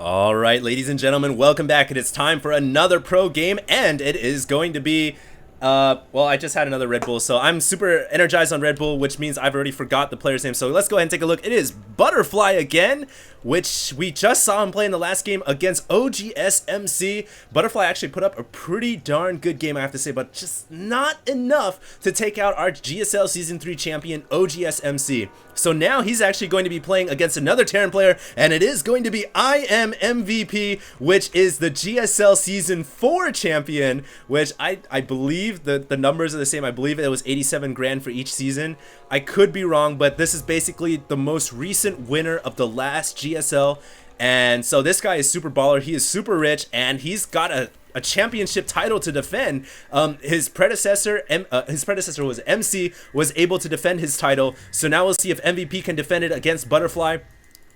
All right, ladies and gentlemen, welcome back. It is time for another pro game, and it is going to be, well, I just had another Red Bull, so I'm super energized on Red Bull, which means I've already forgot the player's name. So let's go ahead and take a look. It is Butterfly again, which we just saw him play in the last game against OGSMC. Butterfly actually put up a pretty darn good game, I have to say, but just not enough to take out our GSL Season 3 champion, OGSMC. So now he's actually going to be playing against another Terran player, and it is going to be I Am MVP, which is the GSL Season 4 champion, which I believe the numbers are the same. I believe it was 87 grand for each season. I could be wrong, but this is basically the most recent winner of the last GSL. And so this guy is super baller. He is super rich, and he's got a championship title to defend. His predecessor was MC, was able to defend his title. So now we'll see if MVP can defend it against Butterfly.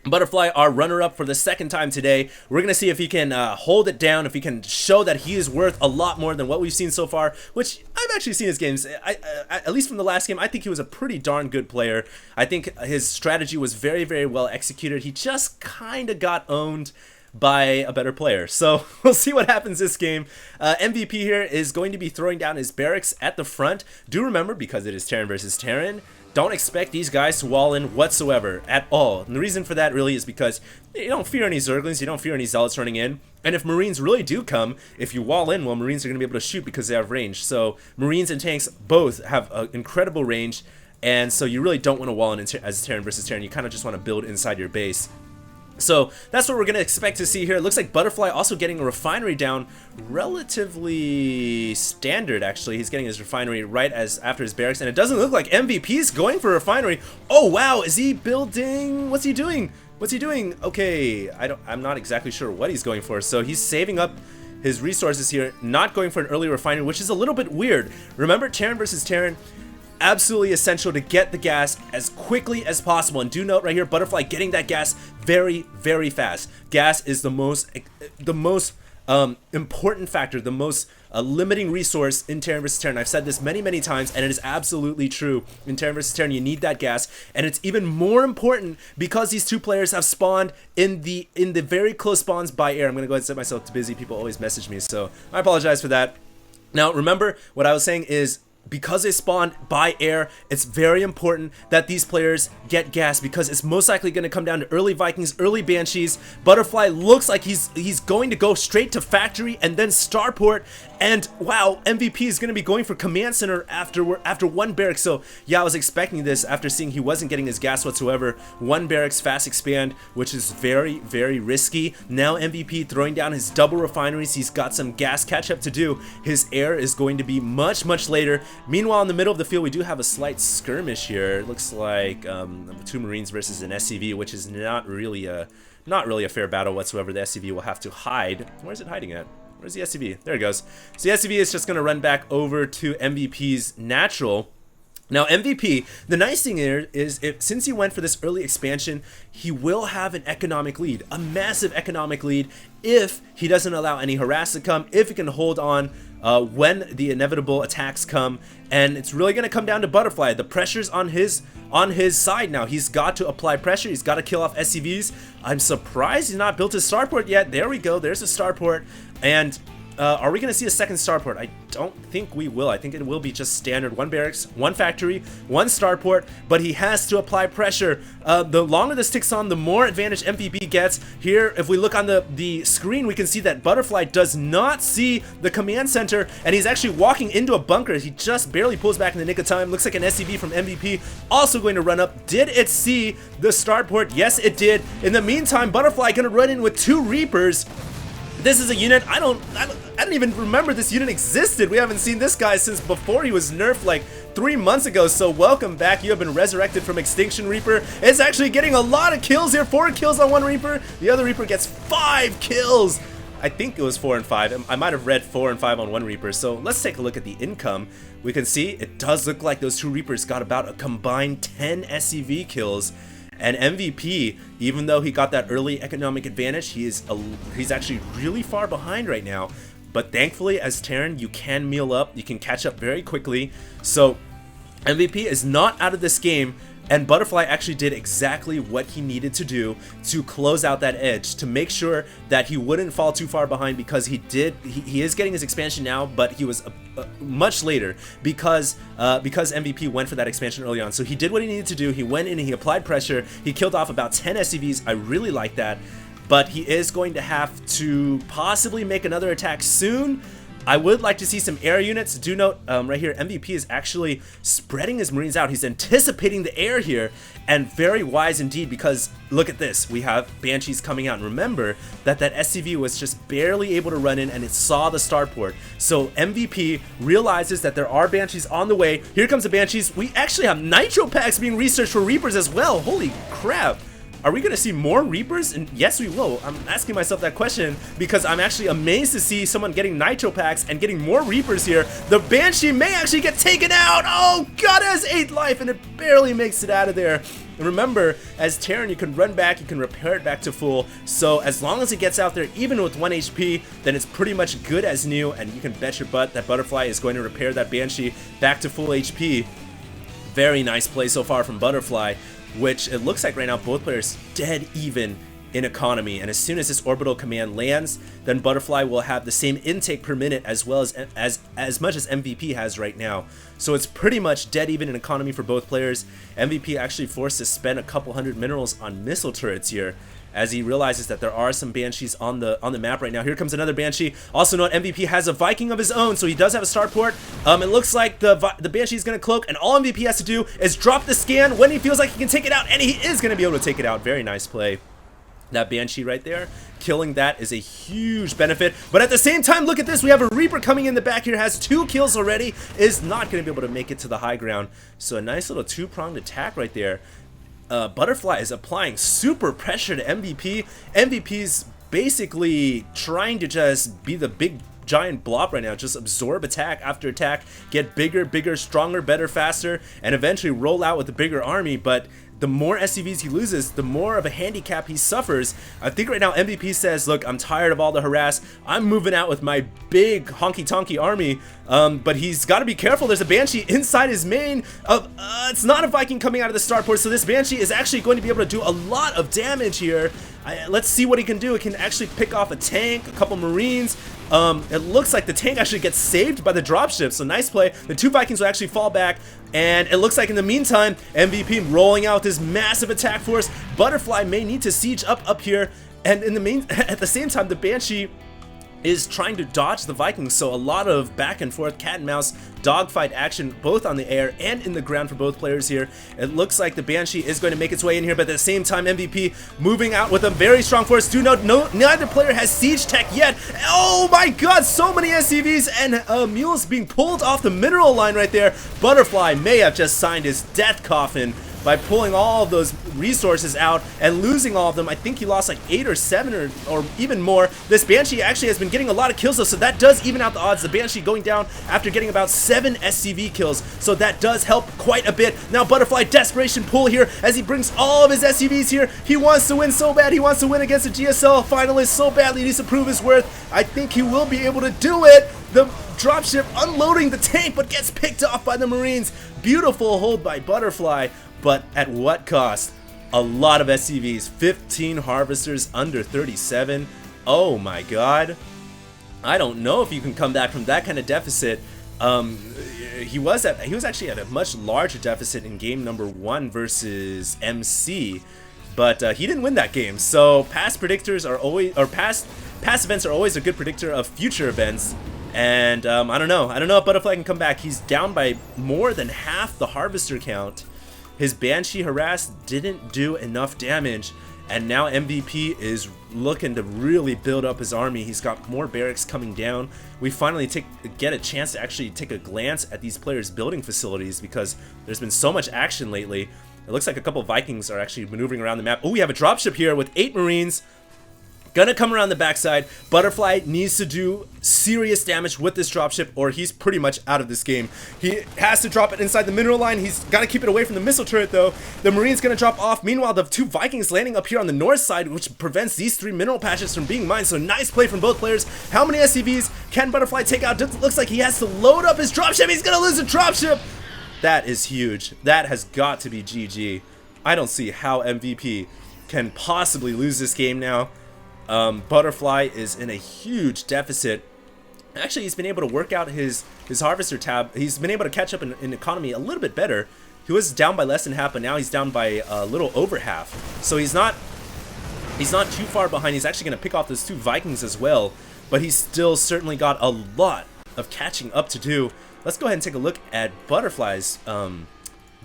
Butterfly, our runner-up for the second time today. We're going to see if he can hold it down, if he can show that he is worth a lot more than what we've seen so far, which I've actually seen his games. At least from the last game, I think he was a pretty darn good player. I think his strategy was very, very well executed. He just kind of got owned by a better player. So we'll see what happens this game. MVP here is going to be throwing down his barracks at the front. Do remember, because it is Terran versus Terran, don't expect these guys to wall in whatsoever at all. And the reason for that really is because you don't fear any Zerglings, you don't fear any Zealots running in. And if Marines really do come, if you wall in, well, Marines are going to be able to shoot because they have range. So Marines and tanks both have incredible range. And so you really don't want to wall in as Terran versus Terran. You kind of just want to build inside your base. So that's what we're going to expect to see here. It looks like Butterfly also getting a refinery down relatively standard, actually. He's getting his refinery right after his barracks, and it doesn't look like MVP's going for a refinery. Oh, wow. Is he building? What's he doing? What's he doing? Okay, I'm not exactly sure what he's going for. So he's saving up his resources here, not going for an early refinery, which is a little bit weird. Remember, Terran versus Terran, absolutely essential to get the gas as quickly as possible. And do note right here, Butterfly getting that gas very, very fast. Gas is the most important factor, the most limiting resource in Terran vs. Terran. I've said this many, many times, and it is absolutely true. In Terran vs. Terran, you need that gas, and it's even more important because these two players have spawned in the very close spawns by air. I'm gonna go ahead and set myself to busy. People always message me, so I apologize for that. Now, remember what I was saying is, because they spawn by air, it's very important that these players get gas, because it's most likely going to come down to early Vikings, early Banshees. Butterfly looks like he's going to go straight to factory and then starport, and wow, MVP is going to be going for command center after one barracks. So yeah, I was expecting this after seeing he wasn't getting his gas whatsoever. One barracks fast expand, which is very, very risky. Now MVP throwing down his double refineries. He's got some gas catch up to do. His air is going to be much, much later. Meanwhile, in the middle of the field, we do have a slight skirmish here. It looks like two Marines versus an SCV, which is not really a fair battle whatsoever. The SCV will have to hide. Where's it hiding at? Where's the SCV? There it goes. So the SCV is just going to run back over to MVP's natural. Now MVP, the nice thing here is, since he went for this early expansion, he will have an economic lead, a massive economic lead, if he doesn't allow any harass to come, if he can hold on when the inevitable attacks come. And it's really going to come down to Butterfly. The pressure's on his side now. He's got to apply pressure. He's got to kill off SCVs. I'm surprised he's not built his starport yet. There we go. There's a starport. And are we going to see a second starport? I don't think we will. I think it will be just standard. One barracks, one factory, one starport, but he has to apply pressure. The longer this ticks on, the more advantage MVP gets. Here, if we look on the screen, we can see that Butterfly does not see the command center, and he's actually walking into a bunker. He just barely pulls back in the nick of time. Looks like an SCV from MVP also going to run up. Did it see the starport? Yes, it did. In the meantime, Butterfly going to run in with two Reapers. This is a unit, I don't even remember this unit existed. We haven't seen this guy since before he was nerfed like 3 months ago. So welcome back. You have been resurrected from Extinction Reaper. It's actually getting a lot of kills here. 4 kills on one Reaper. The other Reaper gets 5 kills. I think it was 4 and 5. I might have read 4 and 5 on one Reaper. So let's take a look at the income. We can see it does look like those two Reapers got about a combined 10 SCV kills. And MVP, even though he got that early economic advantage, he's actually really far behind right now. But thankfully, as Terran, you can meal up, you can catch up very quickly. So MVP is not out of this game And Butterfly actually did exactly what he needed to do to close out that edge, to make sure that he wouldn't fall too far behind, because he is getting his expansion now, but he was much later because MVP went for that expansion early on. So he did what he needed to do. He went in and he applied pressure. He killed off about 10 SCVs. I really like that. But he is going to have to possibly make another attack soon. I would like to see some air units. Do note right here, MVP is actually spreading his Marines out. He's anticipating the air here, and very wise indeed, because look at this. We have Banshees coming out. And remember that SCV was just barely able to run in, and it saw the starport. So MVP realizes that there are Banshees on the way. Here comes the Banshees. We actually have Nitro packs being researched for Reapers as well. Holy crap. Are we going to see more Reapers? And yes, we will. I'm asking myself that question because I'm actually amazed to see someone getting Nitro packs and getting more Reapers here. The Banshee may actually get taken out. Oh god, it has 8 life and it barely makes it out of there. And remember, as Terran, you can run back, you can repair it back to full. So as long as it gets out there, even with 1 HP, then it's pretty much good as new. And you can bet your butt that Butterfly is going to repair that Banshee back to full HP. Very nice play so far from Butterfly, which it looks like right now both players dead even in economy. And as soon as this orbital command lands, then Butterfly will have the same intake per minute as well as much as MVP has right now. So it's pretty much dead even in economy for both players. MVP actually forced to spend a couple hundred minerals on missile turrets here, as he realizes that there are some Banshees on the map right now. Here comes another Banshee. Also note, MVP has a Viking of his own, so he does have a starport. It looks like the Banshee is going to cloak, and all MVP has to do is drop the scan when he feels like he can take it out, and he is going to be able to take it out. Very nice play. That Banshee right there, killing that is a huge benefit. But at the same time, look at this. We have a Reaper coming in the back here, has 2 kills already, is not going to be able to make it to the high ground. So a nice little 2-pronged attack right there. Butterfly is applying super pressure to MVP. MVP's basically trying to just be the big giant blob right now, just absorb attack after attack, get bigger, stronger, better, faster, and eventually roll out with a bigger army. But the more SCVs he loses, the more of a handicap he suffers. I think right now MVP says, look, I'm tired of all the harass. I'm moving out with my big honky-tonky army. But he's got to be careful. There's a Banshee inside his main. It's not a Viking coming out of the starport, so this Banshee is actually going to be able to do a lot of damage here. Let's see what he can do. It can actually pick off a tank, a couple Marines. It looks like the tank actually gets saved by the dropship, so nice play. The 2 Vikings will actually fall back, and it looks like in the meantime, MVP rolling out this massive attack force. Butterfly may need to siege up here, and at the same time, the Banshee is trying to dodge the Vikings, so a lot of back and forth cat and mouse dogfight action both on the air and in the ground for both players here. It looks like the Banshee is going to make its way in here, but at the same time MVP moving out with a very strong force. Do note, neither player has siege tech yet. Oh my god, so many SCVs, and mules being pulled off the mineral line right there. Butterfly may have just signed his death coffin by pulling all of those resources out and losing all of them. I think he lost like 8 or 7 or even more. This Banshee actually has been getting a lot of kills though, so that does even out the odds. The Banshee going down after getting about 7 SCV kills, so that does help quite a bit. Now Butterfly desperation pull here as he brings all of his SCVs here. He wants to win so bad. He wants to win against a GSL finalist so badly. He needs to prove his worth. I think he will be able to do it. The dropship unloading the tank, but gets picked off by the Marines. Beautiful hold by Butterfly. But at what cost? A lot of SCVs, 15 harvesters under 37. Oh my god. I don't know if you can come back from that kind of deficit. He was actually at a much larger deficit in game number 1 versus MC, but he didn't win that game. So past predictors are always, or past events are always a good predictor of future events. And I don't know if Butterfly can come back. He's down by more than half the harvester count. His Banshee harass didn't do enough damage, and now MVP is looking to really build up his army. He's got more barracks coming down. We finally get a chance to actually take a glance at these players' building facilities because there's been so much action lately. It looks like a couple Vikings are actually maneuvering around the map. Oh, we have a dropship here with 8 Marines. Gonna come around the backside. Butterfly needs to do serious damage with this dropship or he's pretty much out of this game. He has to drop it inside the mineral line. He's got to keep it away from the missile turret though. The Marine's gonna drop off. Meanwhile, the 2 Vikings landing up here on the north side, which prevents these 3 mineral patches from being mined. So nice play from both players. How many SCVs can Butterfly take out? Looks like he has to load up his dropship. He's gonna lose a dropship. That is huge. That has got to be GG. I don't see how MVP can possibly lose this game now. Butterfly is in a huge deficit. Actually, he's been able to work out his Harvester tab. He's been able to catch up in economy a little bit better. He was down by less than half, but now he's down by a little over half. So he's not too far behind. He's actually going to pick off those 2 Vikings as well. But he's still certainly got a lot of catching up to do. Let's go ahead and take a look at Butterfly's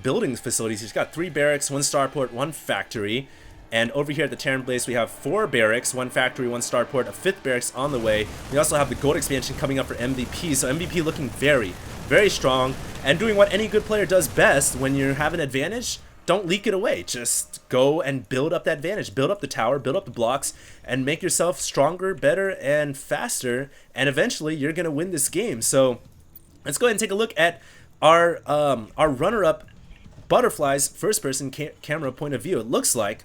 building facilities. He's got 3 barracks, 1 starport, 1 factory. And over here at the Terran base, we have 4 barracks, 1 factory, 1 starport, a 5th barracks on the way. We also have the gold expansion coming up for MVP. So MVP looking very, very strong and doing what any good player does best. When you have an advantage, don't leak it away. Just go and build up that advantage. Build up the tower, build up the blocks, and make yourself stronger, better, and faster. And eventually, you're going to win this game. So let's go ahead and take a look at our runner-up Butterfly's first-person camera point of view. It looks like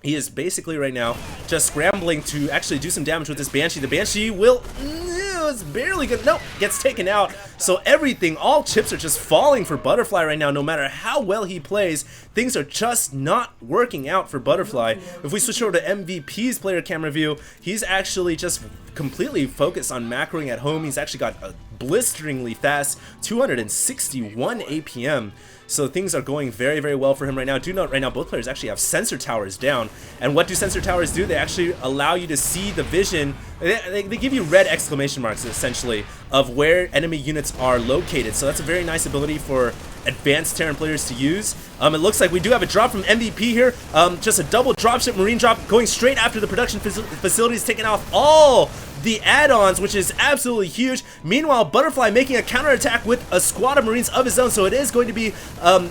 he is basically right now just scrambling to actually do some damage with this Banshee. The Banshee will... it's barely good. Nope, gets taken out. So everything, all chips are just falling for Butterfly right now. No matter how well he plays, things are just not working out for Butterfly. If we switch over to MVP's player camera view, he's actually just completely focused on macroing at home. He's actually got a blisteringly fast 261 APM. So things are going very, very well for him right now. Do note right now both players actually have sensor towers down. And what do sensor towers do? They actually allow you to see the vision. They give you red exclamation marks, essentially, of where enemy units are located. So that's a very nice ability for advanced Terran players to use. It looks like we do have a drop from MVP here. Just a double dropship marine drop going straight after the production facilities, taking off all the add-ons, which is absolutely huge. Meanwhile, Butterfly making a counterattack with a squad of Marines of his own, so it is going to be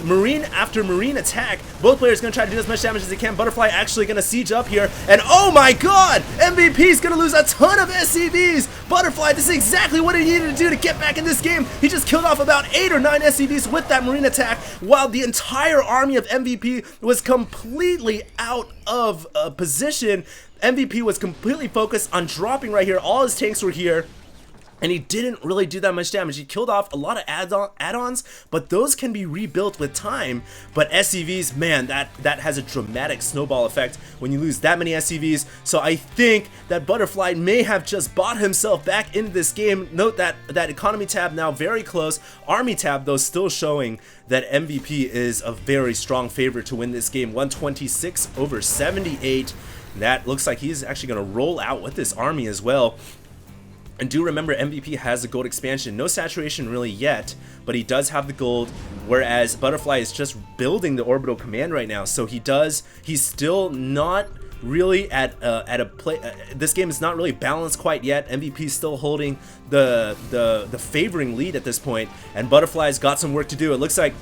Marine after Marine attack. Both players going to try to do as much damage as they can. Butterfly actually going to siege up here, and oh my god! MVP is going to lose a ton of SCVs! Butterfly, this is exactly what he needed to do to get back in this game. He just killed off about 8 or 9 SCVs with that Marine attack, while the entire army of MVP was completely out of position. MVP was completely focused on dropping right here. All his tanks were here, and he didn't really do that much damage. He killed off a lot of add-ons, but those can be rebuilt with time. But SCVs, man, that has a dramatic snowball effect when you lose that many SCVs. So I think that Butterfly may have just bought himself back into this game. Note that economy tab now very close. Army tab, though, still showing that MVP is a very strong favorite to win this game. 126 over 78. That looks like he's actually going to roll out with this army as well. And do remember, MVP has a gold expansion. No saturation really yet, but he does have the gold, whereas Butterfly is just building the orbital command right now. So he's still not really at a play. This game is not really balanced quite yet. MVP is still holding the favoring lead at this point, and Butterfly's got some work to do. It looks like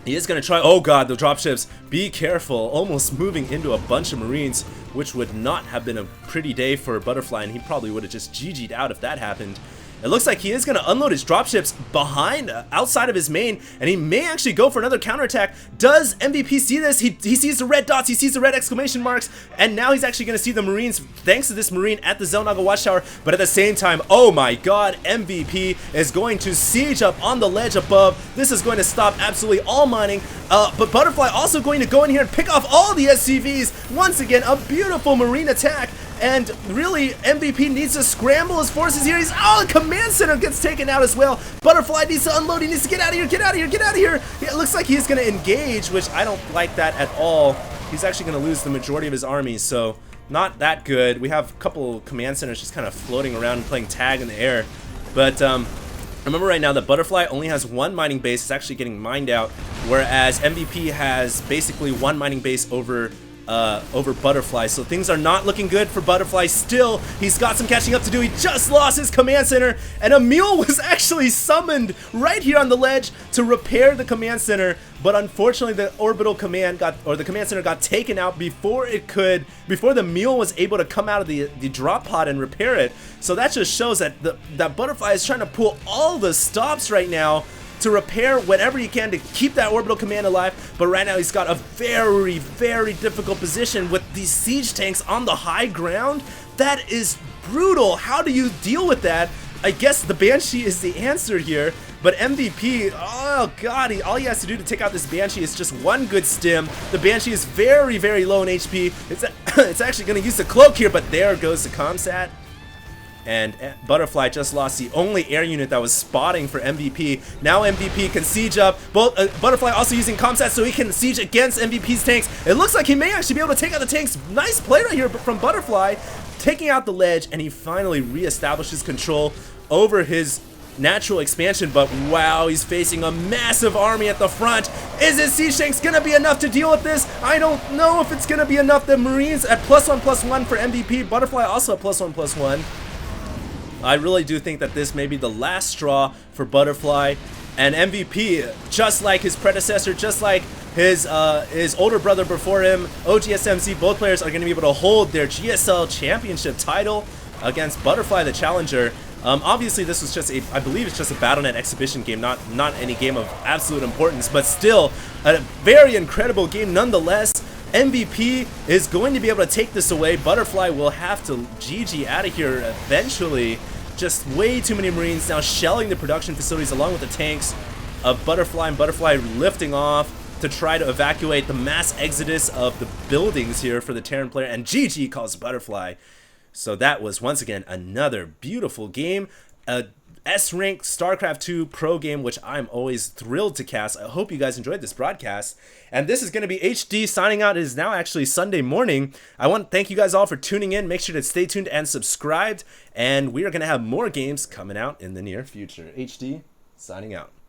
he is going to try. Oh god, the dropships. Be careful. Almost moving into a bunch of Marines, which would not have been a pretty day for Butterfly, and he probably would have just GG'd out if that happened. It looks like he is going to unload his dropships behind, outside of his main, and he may actually go for another counterattack. Does MVP see this? He sees the red dots, he sees the red exclamation marks, and now he's actually going to see the Marines thanks to this Marine at the Xel'Naga Watchtower. But at the same time, oh my god, MVP is going to siege up on the ledge above. This is going to stop absolutely all mining, but Butterfly also going to go in here and pick off all the SCVs. Once again, a beautiful Marine attack. And really, MVP needs to scramble his forces here. The command center gets taken out as well. Butterfly needs to unload. He needs to get out of here, get out of here, get out of here. It looks like he's going to engage, which I don't like that at all. He's actually going to lose the majority of his army, so not that good. We have a couple command centers just kind of floating around and playing tag in the air. But remember right now that Butterfly only has 1 mining base. It's actually getting mined out, whereas MVP has basically 1 mining base over Butterfly. So things are not looking good for Butterfly still. He's got some catching up to do. He just lost his command center, and a mule was actually summoned right here on the ledge to repair the command center, but unfortunately the orbital command the command center got taken out before the mule was able to come out of the drop pod and repair it. So that just shows that that Butterfly is trying to pull all the stops right now to repair whatever he can to keep that orbital command alive. But right now he's got a very, very difficult position with these siege tanks on the high ground. That is brutal. How do you deal with that? I guess the Banshee is the answer here. But MVP, oh god, all he has to do to take out this Banshee is just one good stim. The Banshee is very, very low in HP. It's actually going to use the cloak here, but there goes the Comsat. And Butterfly just lost the only air unit that was spotting for MVP. Now MVP can siege up. Butterfly also using Comsat so he can siege against MVP's tanks. It looks like he may actually be able to take out the tanks. Nice play right here from Butterfly, taking out the ledge, and he finally reestablishes control over his natural expansion. But wow, he's facing a massive army at the front. Is his siege tanks gonna be enough to deal with this? I don't know if it's gonna be enough. The Marines at +1/+1 for MVP. Butterfly also at +1/+1. I really do think that this may be the last straw for Butterfly, and MVP, just like his predecessor, just like his older brother before him, OGSMC, both players are going to be able to hold their GSL championship title against Butterfly, the challenger. Obviously, this was just I believe it's just a Battle.net exhibition game, not any game of absolute importance, but still a very incredible game nonetheless. MVP is going to be able to take this away. Butterfly will have to GG out of here eventually. Just way too many Marines now shelling the production facilities along with the tanks of Butterfly, and Butterfly lifting off to try to evacuate the mass exodus of the buildings here for the Terran player, and GG calls Butterfly. So that was once again another beautiful game. S-Rank StarCraft 2 pro game, which I'm always thrilled to cast. I hope you guys enjoyed this broadcast. And this is going to be HD signing out. It is now actually Sunday morning. I want to thank you guys all for tuning in. Make sure to stay tuned and subscribed. And we are going to have more games coming out in the near future. HD signing out.